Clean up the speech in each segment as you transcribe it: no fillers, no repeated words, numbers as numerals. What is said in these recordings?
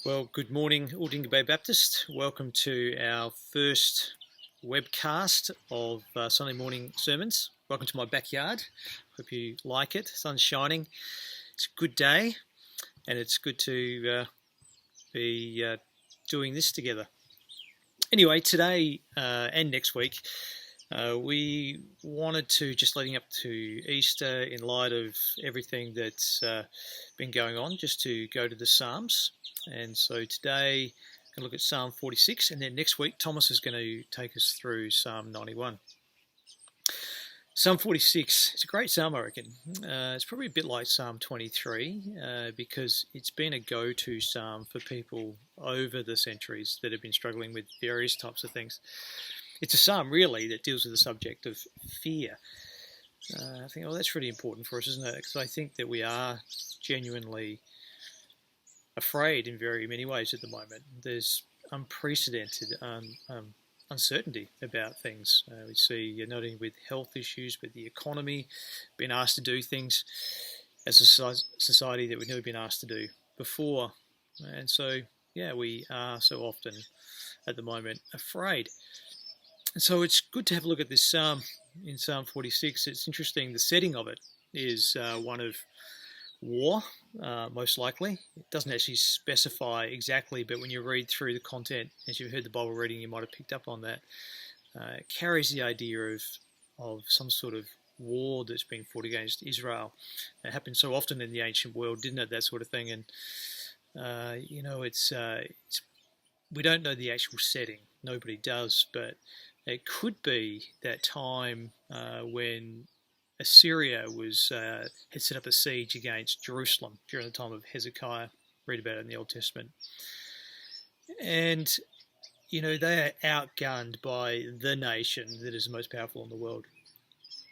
Well, good morning, Aldinga Bay Baptist. Welcome to our first webcast of Sunday morning sermons. Welcome to my backyard. Hope you like it. Sun's shining. It's a good day, and it's good to be doing this together. Anyway, today and next week, we wanted to, just leading up to Easter, in light of everything that's been going on, just to go to the Psalms. And so today, we're going to look at Psalm 46, and then next week, Thomas is going to take us through Psalm 91. Psalm 46, it's a great psalm, I reckon. It's probably a bit like Psalm 23 because it's been a go-to psalm for people over the centuries that have been struggling with various types of things. It's a psalm, really, that deals with the subject of fear. I think, well, that's really important for us, isn't it? Because I think that we are genuinely afraid in very many ways at the moment. There's unprecedented uncertainty about things. We see not only with health issues, but the economy, being asked to do things as a society that we've never been asked to do before. And so, yeah, we are so often at the moment afraid. And so it's good to have a look at this psalm in Psalm 46. It's interesting, the setting of it is one of war, most likely. It doesn't actually specify exactly, but when you read through the content, as you've heard the Bible reading, you might have picked up on that. It carries the idea of some sort of war that's being fought against Israel. It happened so often in the ancient world, didn't it? That sort of thing. And it's we don't know the actual setting. Nobody does, but it could be that time when Assyria had set up a siege against Jerusalem during the time of Hezekiah. Read about it in the Old Testament. And, they are outgunned by the nation that is the most powerful in the world.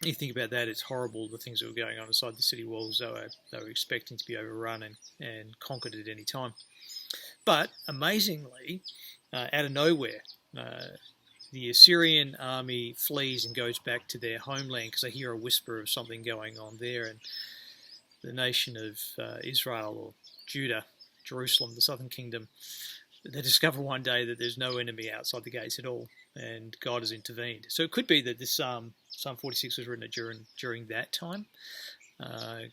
You think about that, it's horrible, the things that were going on inside the city walls. They were expecting to be overrun and conquered at any time. But, amazingly, out of nowhere, the Assyrian army flees and goes back to their homeland because they hear a whisper of something going on there. And the nation of Israel, or Judah, Jerusalem, the southern kingdom, they discover one day that there's no enemy outside the gates at all, and God has intervened. So it could be that this Psalm 46 was written during that time.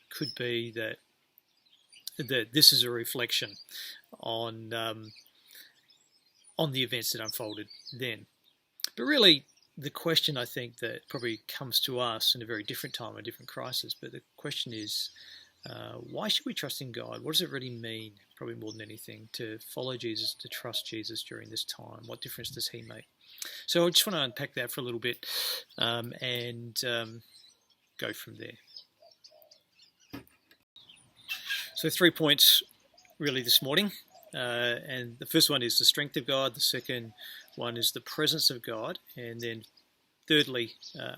Could be that this is a reflection on the events that unfolded then. But really, the question, I think, that probably comes to us in a very different time, a different crisis, but the question is, why should we trust in God? What does it really mean, probably more than anything, to follow Jesus, to trust Jesus during this time? What difference does he make? So I just want to unpack that for a little bit and go from there. So 3 points, really, this morning. And the first one is the strength of God. The second one is the presence of God. And then thirdly,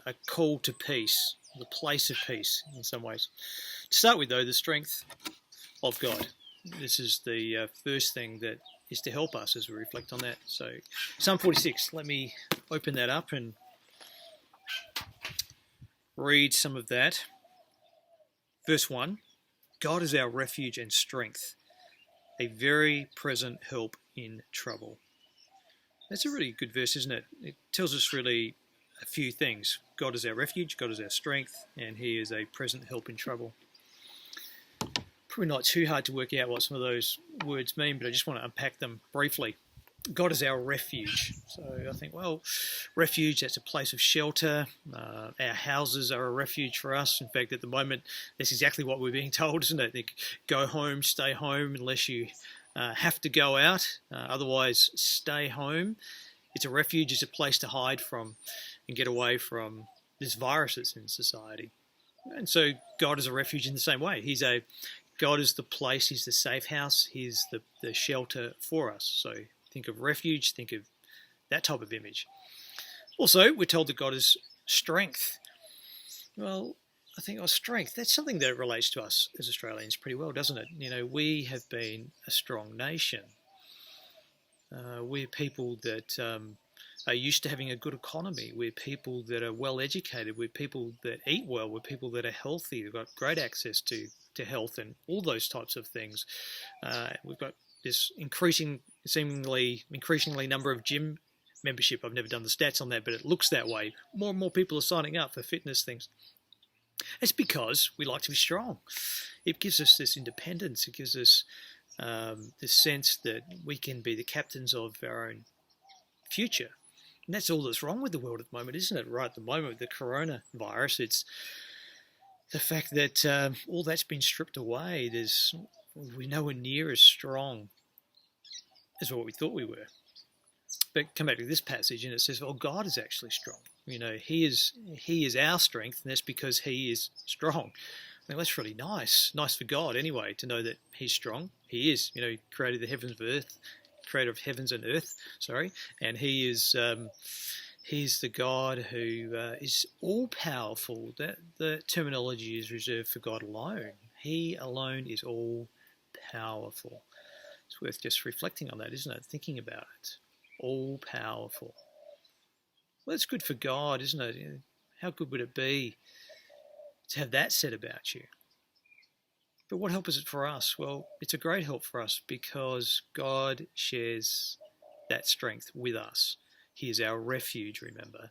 a call to peace, the place of peace in some ways. To start with, though, the strength of God. This is the first thing that is to help us as we reflect on that. So Psalm 46, let me open that up and read some of that. Verse 1, God is our refuge and strength, a very present help in trouble. That's a really good verse, isn't it? It tells us really a few things. God is our refuge, God is our strength, and he is a present help in trouble. Probably not too hard to work out what some of those words mean, but I just want to unpack them briefly. God is our refuge. So I think, well, refuge, that's a place of shelter. Our houses are a refuge for us. In fact, at the moment, that's exactly what we're being told, isn't it? Go home, stay home, unless you have to go out. Otherwise, stay home. It's a refuge, it's a place to hide from and get away from this virus that's in society. And so God is a refuge in the same way. God is the place, he's the safe house, he's the shelter for us. So think of refuge, think of that type of image. Also, we're told that God is strength. Well, I think strength, that's something that relates to us as Australians pretty well, doesn't it? We have been a strong nation. We're people that are used to having a good economy. We're people that are well educated. We're people that eat well. We're people that are healthy. We've got great access to to health and all those types of things. We've got this seemingly increasingly number of gym membership. I've never done the stats on that, but it looks that way. More and more people are signing up for fitness things. It's because we like to be strong. It gives us this independence. It gives us this sense that we can be the captains of our own future. And that's all that's wrong with the world at the moment, isn't it? Right at the moment with the coronavirus, it's the fact that all that's been stripped away. We're nowhere near as strong as what we thought we were. But come back to this passage and it says, well, God is actually strong. He is our strength, and that's because he is strong. I mean, that's really nice. Nice for God anyway, to know that he's strong. He is, he created the heavens and earth, creator of heavens and earth, and he's the God who is all-powerful. The terminology is reserved for God alone. He alone is all-powerful. It's worth just reflecting on that, isn't it? Thinking about it. All-powerful. Well, that's good for God, isn't it? How good would it be to have that said about you? But what help is it for us? Well, it's a great help for us because God shares that strength with us. He is our refuge, remember.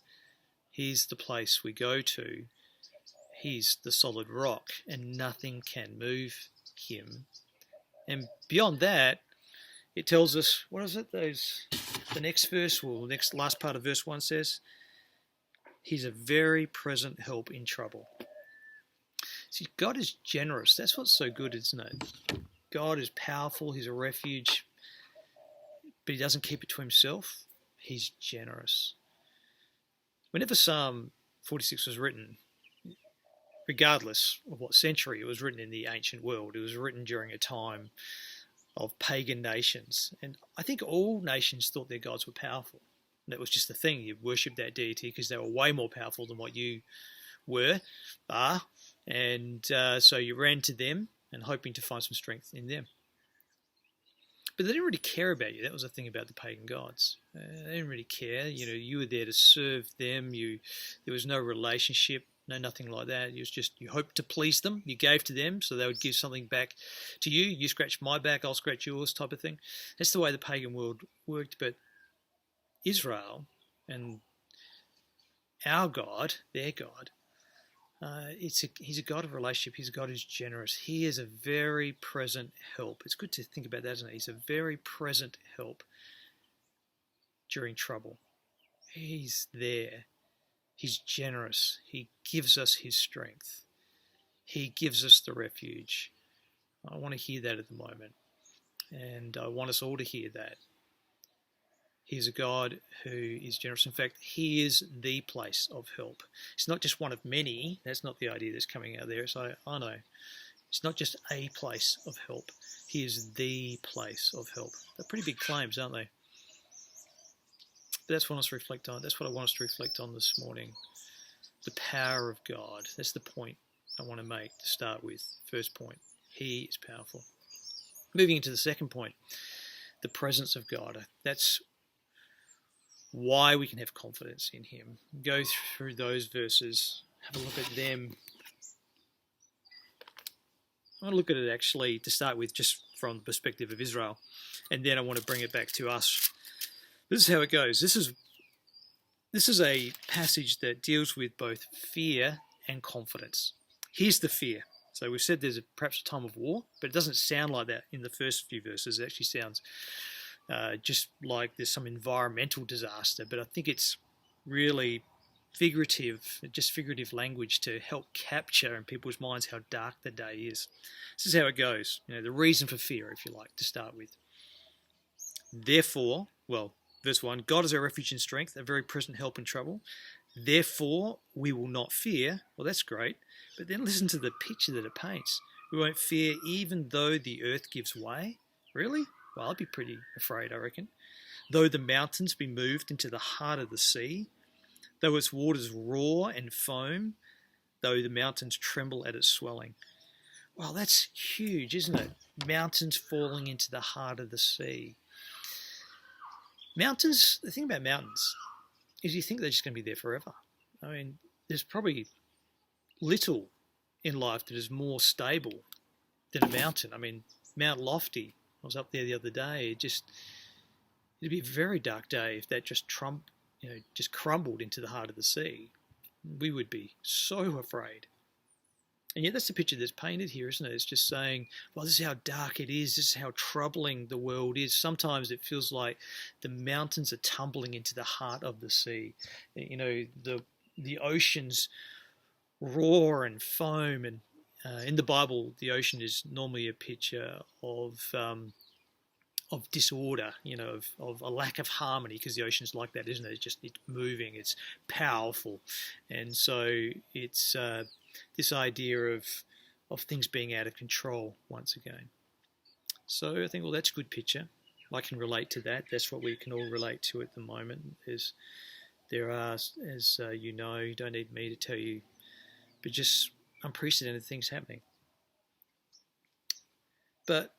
He's the place we go to. He's the solid rock, and nothing can move him. And beyond that, it tells us, what is it? The next verse, or the last part of verse 1 says, he's a very present help in trouble. See, God is generous. That's what's so good, isn't it? God is powerful. He's a refuge, but he doesn't keep it to himself. He's generous. Whenever Psalm 46 was written, regardless of what century it was written in the ancient world, it was written during a time of pagan nations. And I think all nations thought their gods were powerful. And that was just the thing. You worshipped that deity because they were way more powerful than what you are. And so you ran to them and hoping to find some strength in them. But they didn't really care about you. That was the thing about the pagan gods. They didn't really care. You were there to serve them. There was no relationship. No, nothing like that. It was just you hoped to please them. You gave to them, so they would give something back to you. You scratch my back, I'll scratch yours, type of thing. That's the way the pagan world worked. But Israel and our God, their God, he's a God of relationship. He's a God who's generous. He is a very present help. It's good to think about that, isn't it? He's a very present help during trouble. He's there. He's generous. He gives us his strength. He gives us the refuge. I want to hear that at the moment. And I want us all to hear that. He's a God who is generous. In fact, he is the place of help. It's not just one of many. That's not the idea that's coming out there. So I know. It's not just a place of help. He is the place of help. They're pretty big claims, aren't they? But that's what I want us to reflect on. That's what I want us to reflect on this morning. The power of God. That's the point I want to make to start with. First point. He is powerful. Moving into the second point. The presence of God. That's why we can have confidence in him. Go through those verses. Have a look at them. I want to look at it actually to start with just from the perspective of Israel. And then I want to bring it back to us. This is how it goes. This is a passage that deals with both fear and confidence. Here's the fear. So we've said there's perhaps a time of war, but it doesn't sound like that in the first few verses. It actually sounds just like there's some environmental disaster, but I think it's really figurative language to help capture in people's minds how dark the day is. This is how it goes. The reason for fear, if you like, to start with. Therefore, verse 1, God is our refuge and strength, a very present help in trouble. Therefore, we will not fear. Well, that's great. But then listen to the picture that it paints. We won't fear even though the earth gives way. Really? Well, I'd be pretty afraid, I reckon. Though the mountains be moved into the heart of the sea, though its waters roar and foam, though the mountains tremble at its swelling. Well, that's huge, isn't it? Mountains falling into the heart of the sea. Mountains, the thing about mountains is you think they're just going to be there forever. There's probably little in life that is more stable than a mountain. I mean, Mount Lofty, I was up there the other day. It'd be a very dark day if that just just crumbled into the heart of the sea. We would be so afraid. And yet that's the picture that's painted here, isn't it? It's just saying, well, this is how dark it is. This is how troubling the world is. Sometimes it feels like the mountains are tumbling into the heart of the sea. The oceans roar and foam. And in the Bible, the ocean is normally a picture of disorder, of a lack of harmony, because the ocean's like that, isn't it? It's moving, it's powerful. And so it's this idea of things being out of control once again. So I think, well, that's a good picture. I can relate to that. That's what we can all relate to at the moment. There are, as you know, you don't need me to tell you, but just unprecedented things happening. But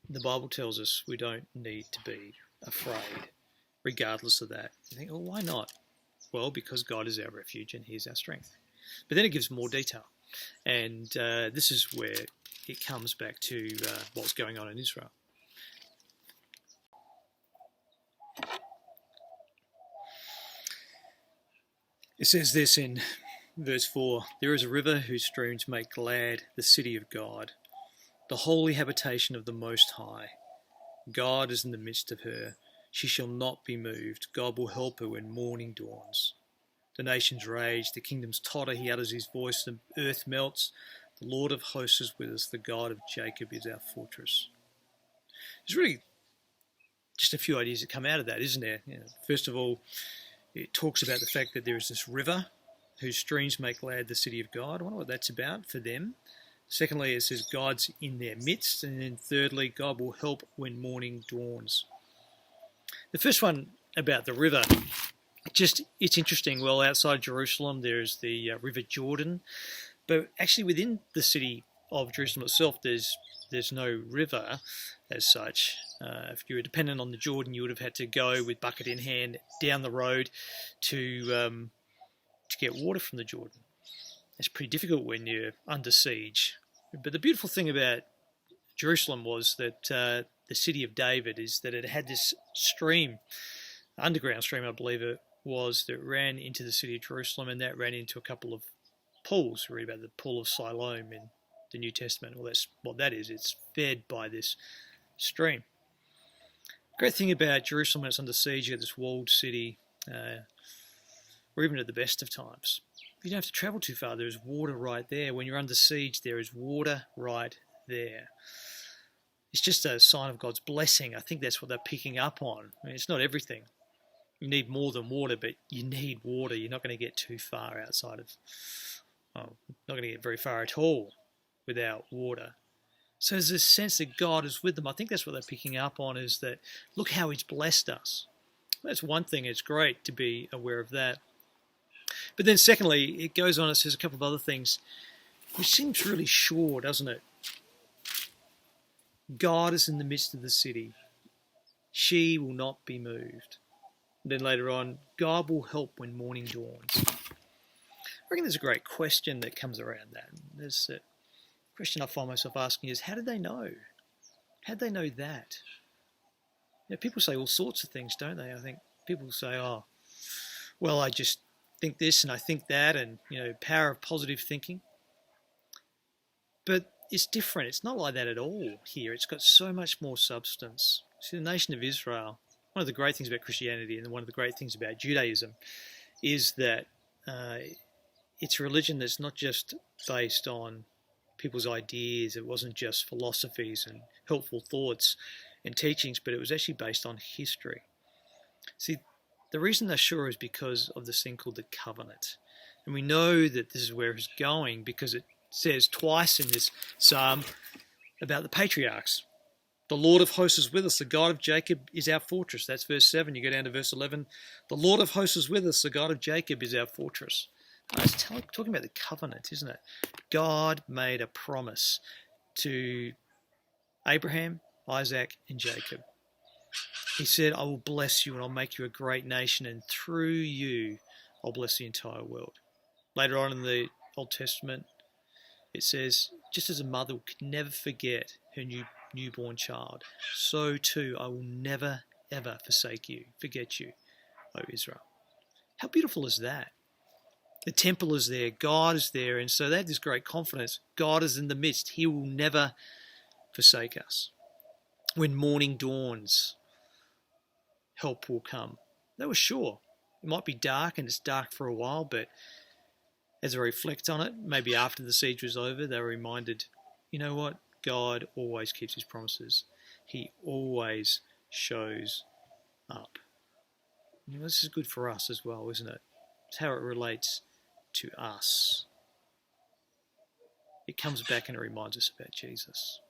the Bible tells us we don't need to be afraid, regardless of that. You think, well, why not? Well, because God is our refuge and He's our strength. But then it gives more detail. And this is where it comes back to what's going on in Israel. It says this in verse 4, "There is a river whose streams make glad the city of God, the holy habitation of the Most High. God is in the midst of her. She shall not be moved. God will help her when morning dawns. The nations rage, the kingdoms totter. He utters his voice, the earth melts. The Lord of hosts is with us. The God of Jacob is our fortress." There's really just a few ideas that come out of that, isn't there? First of all, it talks about the fact that there is this river whose streams make glad the city of God. I wonder what that's about for them. Secondly, it says God's in their midst. And then thirdly, God will help when morning dawns. The first one about the river, it's interesting. Well, outside Jerusalem, there's the River Jordan. But actually within the city of Jerusalem itself, there's no river as such. If you were dependent on the Jordan, you would have had to go with bucket in hand down the road to get water from the Jordan. It's pretty difficult when you're under siege. But the beautiful thing about Jerusalem was that the city of David is that it had this stream, underground stream, I believe it was, that ran into the city of Jerusalem, and that ran into a couple of pools. We read about the pool of Siloam in the New Testament. Well, that's what that is. It's fed by this stream. Great thing about Jerusalem when it's under siege, you have this walled city, or even at the best of times. You don't have to travel too far. There's water right there. When you're under siege, there is water right there. It's just a sign of God's blessing. I think that's what they're picking up on. I mean, it's not everything. You need more than water, but you need water. You're not going to get too far outside of, not going to get very far at all without water. So there's this sense that God is with them. I think that's what they're picking up on, is that look how He's blessed us. That's one thing. It's great to be aware of that. But then secondly, it goes on, it says a couple of other things, which seems really sure, doesn't it? God is in the midst of the city. She will not be moved. And then later on, God will help when morning dawns. I reckon there's a great question that comes around that. There's a question I find myself asking is, how did they know? How did they know that? People say all sorts of things, don't they? I think people say, oh, well, I just think this and I think that, and power of positive thinking. But it's different. It's not like that at all here. It's got so much more substance. See, the nation of Israel, one of the great things about Christianity and one of the great things about Judaism is that it's a religion that's not just based on people's ideas. It wasn't just philosophies and helpful thoughts and teachings, but it was actually based on history. See, the reason they're sure is because of this thing called the covenant. And we know that this is where it's going because it says twice in this psalm about the patriarchs. The Lord of hosts is with us. The God of Jacob is our fortress. That's verse 7. You go down to verse 11. The Lord of hosts is with us. The God of Jacob is our fortress. It's talking about the covenant, isn't it? God made a promise to Abraham, Isaac, and Jacob. He said, I will bless you and I'll make you a great nation, and through you I'll bless the entire world. Later on in the Old Testament, it says, Just as a mother could never forget her newborn child, so too I will never, ever forsake you, forget you, O Israel. How beautiful is that? The temple is there, God is there, and so they have this great confidence. God is in the midst. He will never forsake us. When morning dawns, help will come. They were sure. It might be dark, and it's dark for a while, but as they reflect on it, maybe after the siege was over, they were reminded, you know what? God always keeps his promises. He always shows up. This is good for us as well, isn't it? It's how it relates to us. It comes back and it reminds us about Jesus.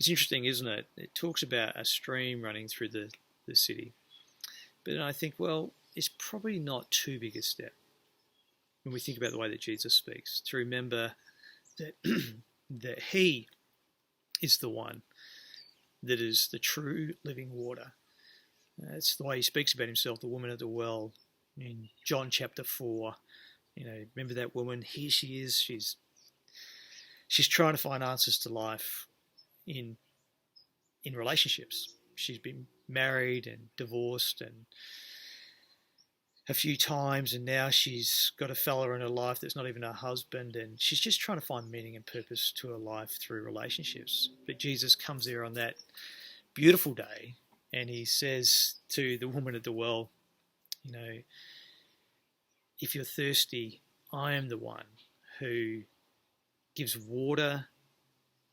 It's interesting, isn't it? It talks about a stream running through the city. But I think, well, it's probably not too big a step when we think about the way that Jesus speaks, to remember that that he is the one that is the true living water. That's the way he speaks about himself, the woman at the well in John chapter 4. Remember that woman? Here she is. She's trying to find answers to life in relationships. She's been married and divorced and a few times, and now she's got a fella in her life that's not even her husband, and she's just trying to find meaning and purpose to her life through relationships. But Jesus comes there on that beautiful day, and he says to the woman at the well, if you're thirsty, I am the one who gives water,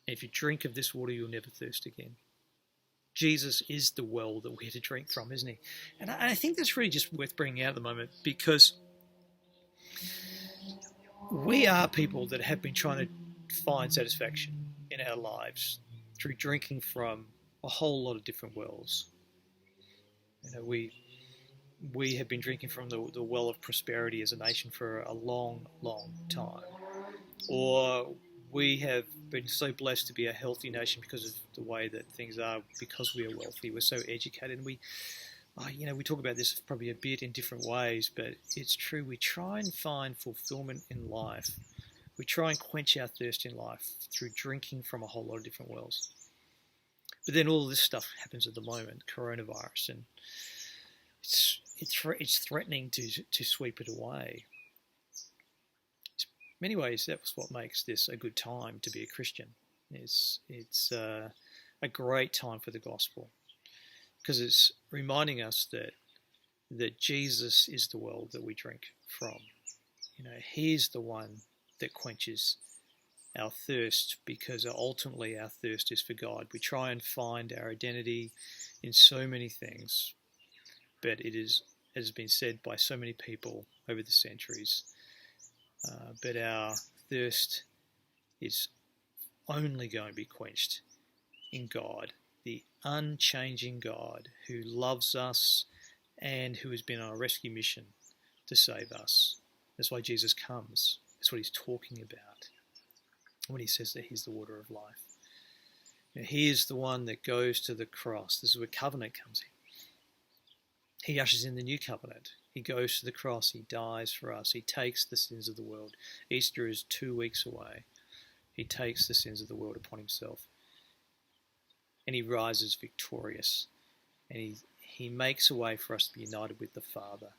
and if you drink of this water, you'll never thirst again. Jesus is the well that we're to drink from, isn't he? And I think that's really just worth bringing out at the moment, because we are people that have been trying to find satisfaction in our lives through drinking from a whole lot of different wells. We have been drinking from the well of prosperity as a nation for a long, long time. Or we have been so blessed to be a healthy nation because of the way that things are, because we are wealthy. We're so educated, and we talk about this probably a bit in different ways, but it's true. We try and find fulfillment in life. We try and quench our thirst in life through drinking from a whole lot of different wells. But then all this stuff happens at the moment, coronavirus, and it's threatening to sweep it away. In many ways, that's what makes this a good time to be a Christian. It's a great time for the gospel, because it's reminding us that Jesus is the well that we drink from. He's the one that quenches our thirst, because ultimately our thirst is for God. We try and find our identity in so many things, but it is, as has been said by so many people over the centuries, but our thirst is only going to be quenched in God, the unchanging God who loves us and who has been on a rescue mission to save us. That's why Jesus comes. That's what he's talking about when he says that he's the water of life. He is the one that goes to the cross. This is where covenant comes in. He ushers in the new covenant. He goes to the cross. He dies for us. He takes the sins of the world. Easter is 2 weeks away. He takes the sins of the world upon himself. And he rises victorious. And he makes a way for us to be united with the Father.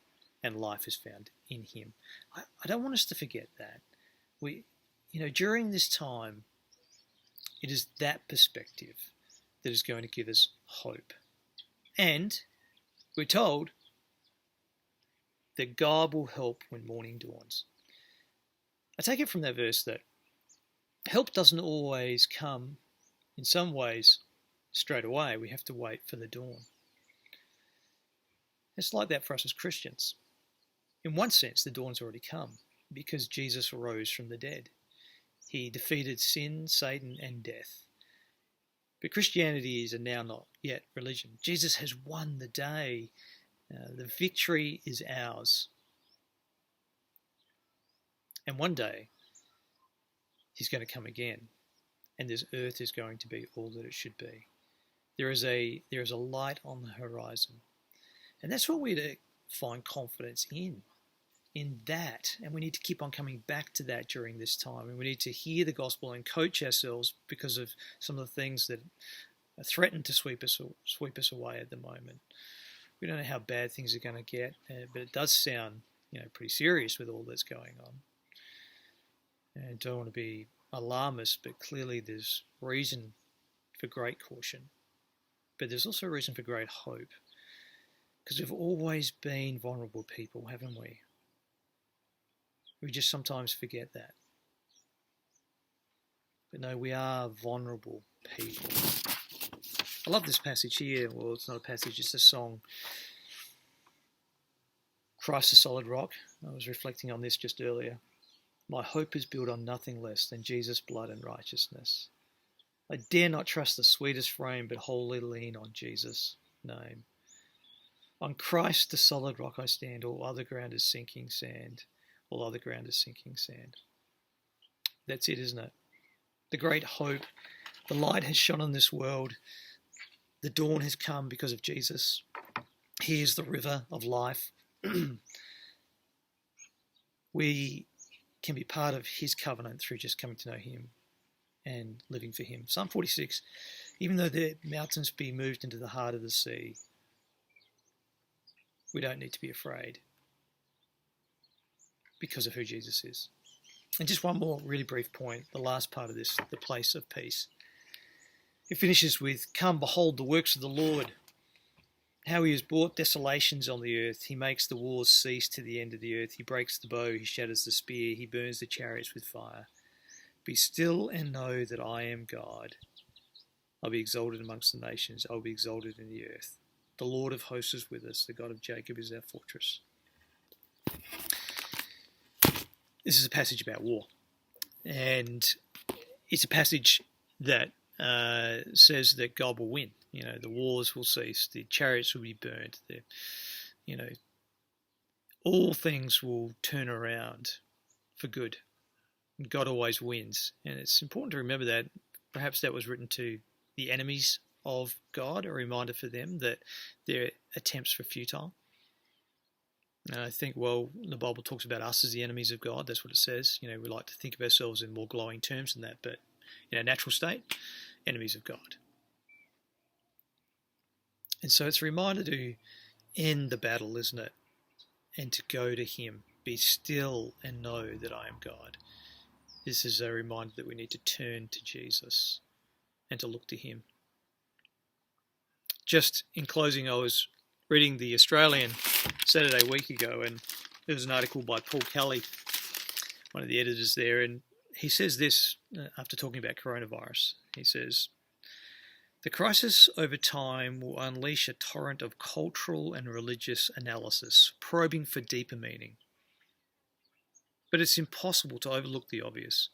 And life is found in him. I don't want us to forget that. During this time, it is that perspective that is going to give us hope. And we're told that God will help when morning dawns. I take it from that verse that help doesn't always come, in some ways, straight away. We have to wait for the dawn. It's like that for us as Christians. In one sense, the dawn's already come, because Jesus arose from the dead. He defeated sin, Satan, and death. But Christianity is a now not yet religion. Jesus has won the day. The victory is ours. And one day, he's going to come again, and this earth is going to be all that it should be. There is a light on the horizon. And that's what we're to find confidence in. in that, and we need to keep on coming back to that during this time, and we need to hear the gospel and coach ourselves because of some of the things that threaten to sweep us away at the moment. We don't know how bad things are going to get, but it does sound, pretty serious with all that's going on. And I don't want to be alarmist, but clearly there's reason for great caution. But there's also reason for great hope, because we've always been vulnerable people, haven't we? We just sometimes forget that. But no, we are vulnerable people. I love this passage here. Well, it's not a passage, it's a song. Christ, a solid rock. I was reflecting on this just earlier. My hope is built on nothing less than Jesus' blood and righteousness. I dare not trust the sweetest frame, but wholly lean on Jesus' name. On Christ, the solid rock I stand. All other ground is sinking sand. All other ground is sinking sand. That's it, isn't it? The great hope. The light has shone on this world. The dawn has come because of Jesus. He is the river of life. We can be part of his covenant through just coming to know him and living for him. Psalm 46, even though the mountains be moved into the heart of the sea, we don't need to be afraid because of who Jesus is. And just one more really brief point, the last part of this, the place of peace. It finishes with, come, behold the works of the Lord, how he has brought desolations on the earth. He makes the wars cease to the end of the earth. He breaks the bow, he shatters the spear, he burns the chariots with fire. Be still and know that I am God. I'll be exalted amongst the nations. I'll be exalted in the earth. The Lord of hosts is with us. The God of Jacob is our fortress. This is a passage about war. And it's a passage that says that God will win. The wars will cease. The chariots will be burnt. All things will turn around for good. God always wins. And it's important to remember that. Perhaps that was written to the enemies of God, a reminder for them that their attempts were futile. And I think, the Bible talks about us as the enemies of God. That's what it says. We like to think of ourselves in more glowing terms than that. But, natural state, enemies of God. And so it's a reminder to end the battle, isn't it? And to go to him. Be still and know that I am God. This is a reminder that we need to turn to Jesus and to look to him. Just in closing, I was reading the Australian Saturday a week ago, and there was an article by Paul Kelly, one of the editors there, and he says this after talking about coronavirus. He says, the crisis over time will unleash a torrent of cultural and religious analysis, probing for deeper meaning. But it's impossible to overlook the obvious.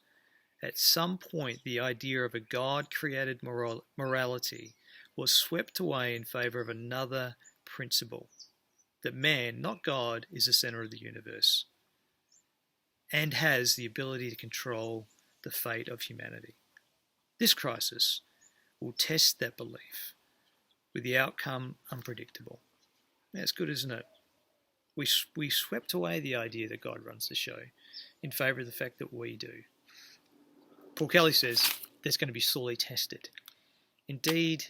At some point, the idea of a God-created morality was swept away in favour of another principle, that man, not God, is the centre of the universe and has the ability to control the fate of humanity. This crisis will test that belief, with the outcome unpredictable. That's good, isn't it? We swept away the idea that God runs the show in favour of the fact that we do. Paul Kelly says that's going to be sorely tested. Indeed,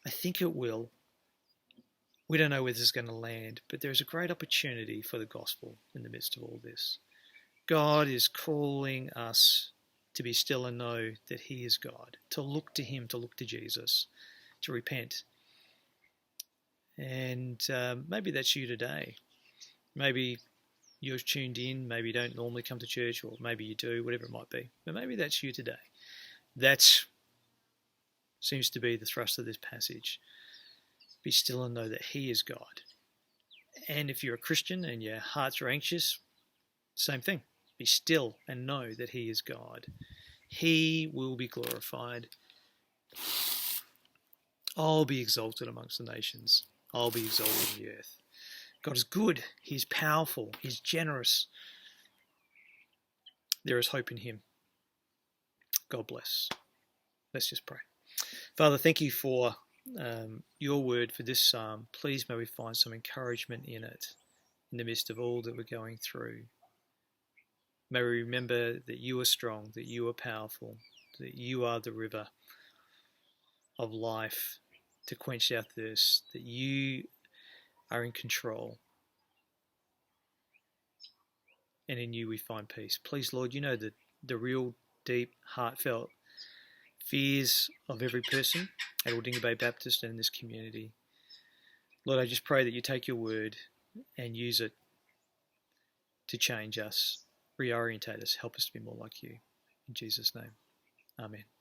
I think it will. We don't know where this is going to land, but there is a great opportunity for the gospel in the midst of all this. God is calling us to be still and know that he is God, to look to him, to look to Jesus, to repent. And maybe that's you today. Maybe you're tuned in, maybe you don't normally come to church, or maybe you do, whatever it might be. But maybe that's you today. That seems to be the thrust of this passage. Be still and know that he is God. And if you're a Christian and your hearts are anxious, same thing. Be still and know that he is God. He will be glorified. I'll be exalted amongst the nations. I'll be exalted in the earth. God is good. He's powerful. He's generous. There is hope in him. God bless. Let's just pray. Father, thank you for your word, for this psalm. Please may we find some encouragement in it, in the midst of all that we're going through. May we remember that you are strong, that you are powerful, that you are the river of life to quench our thirst, that you are in control. And in you we find peace. Please, Lord, you know the real, deep, heartfelt fears of every person at Aldinga Bay Baptist and in this community. Lord, I just pray that you take your word and use it to change us, reorientate us, help us to be more like you. In Jesus' name, amen.